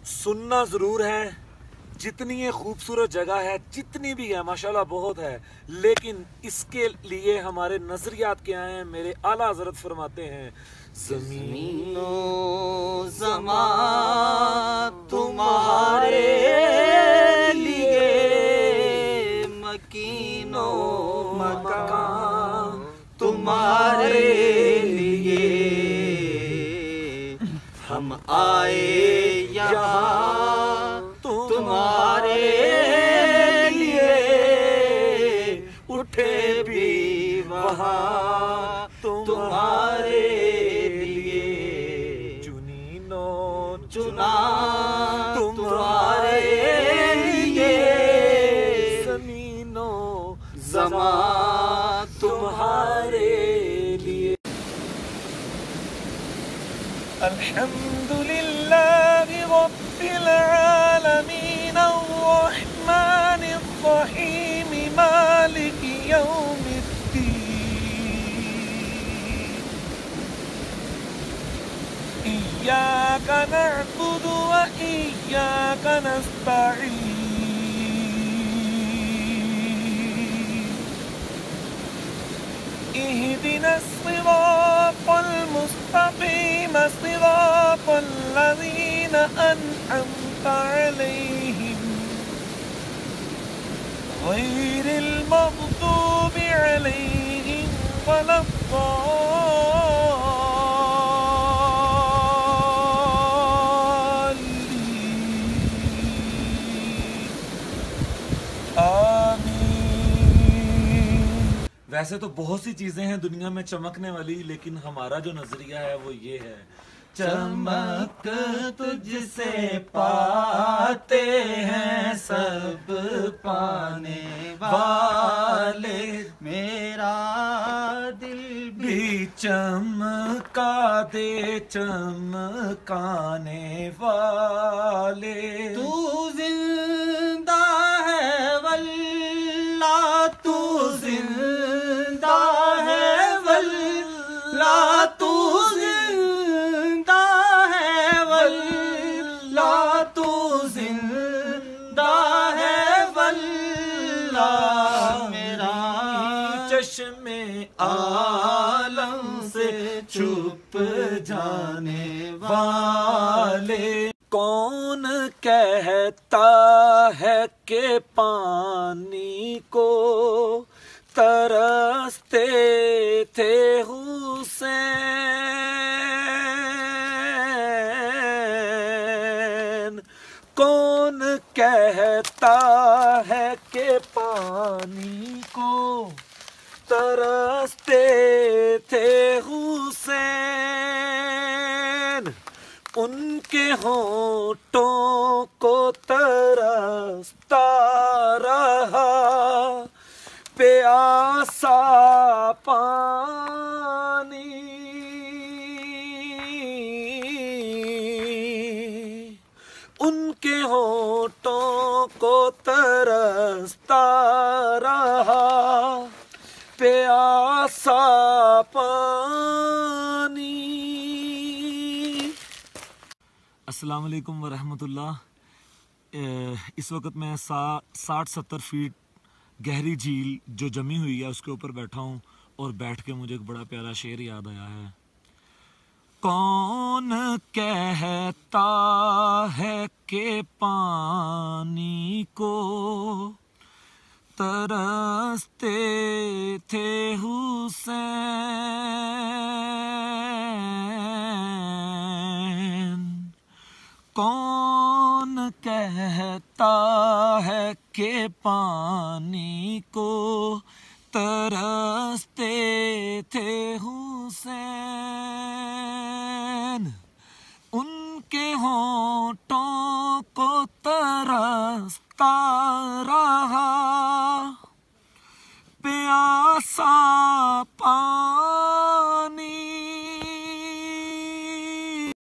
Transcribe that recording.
सुनना ज़रूर है, जितनी ये खूबसूरत जगह है, जितनी भी है माशाल्लाह बहुत है, लेकिन इसके लिए हमारे नज़रियात क्या हैं। मेरे आला हज़रत फरमाते हैं, ज़मीनो ज़मा तुम्हारे लिए, मकीनो मकान तुम्हारे लिए, हम आए यहाँ तुम्हारे लिए, उठे भी वहाँ तुम्हारे लिए, चुनीनो चुना तुम्हारे लिए, ज़मीनो ज़मा तुम्हारे लिए। अल्हम्दुलिल्लाहि रब्बिल आलमीन अर्रहमानिर रहीम मालिकि यौमिद्दीन इय्याका नअबुदु व इय्याका नस्तईन इहदिना सिरातल मुस्तकीम सिरातल लज़ीना अनअमता अलैहिम गैरिल मग़दूबि अलैहिम वलद्दाल्लीन। वैसे तो बहुत सी चीजें हैं दुनिया में चमकने वाली, लेकिन हमारा जो नजरिया है वो ये है, चमक तुझसे पाते हैं सब पाने वाले, मेरा दिल भी चमका दे चमकाने वाले। तू जिंदा है वल्ला, तू जिंदा है वल्ला, तू जिंदा है वल्ला, तू जिंदा है वल्ला, मेरा चश्मे आलम से छुप जाने वाले। कौन कहता है कि पानी को तरसते थे हुसैन। कौन कहता है कि पानी को तरसते थे हुसैन। उनके होठों को तरसता रहा प्यासा पानी। उनके होठों को तरसता रहा प्यासा पानी। अस्सलाम वालेकुम वरहमतुल्लाह। इस वक्त मैं 60-70 फीट गहरी झील जो जमी हुई है उसके ऊपर बैठा हूँ, और बैठ के मुझे एक बड़ा प्यारा शेर याद आया है। कौन कहता है कि पानी को तरसते थे हुसैन। कौन कहता है कि पानी को तरसते थे हुसैन। उनके होठों को तरसता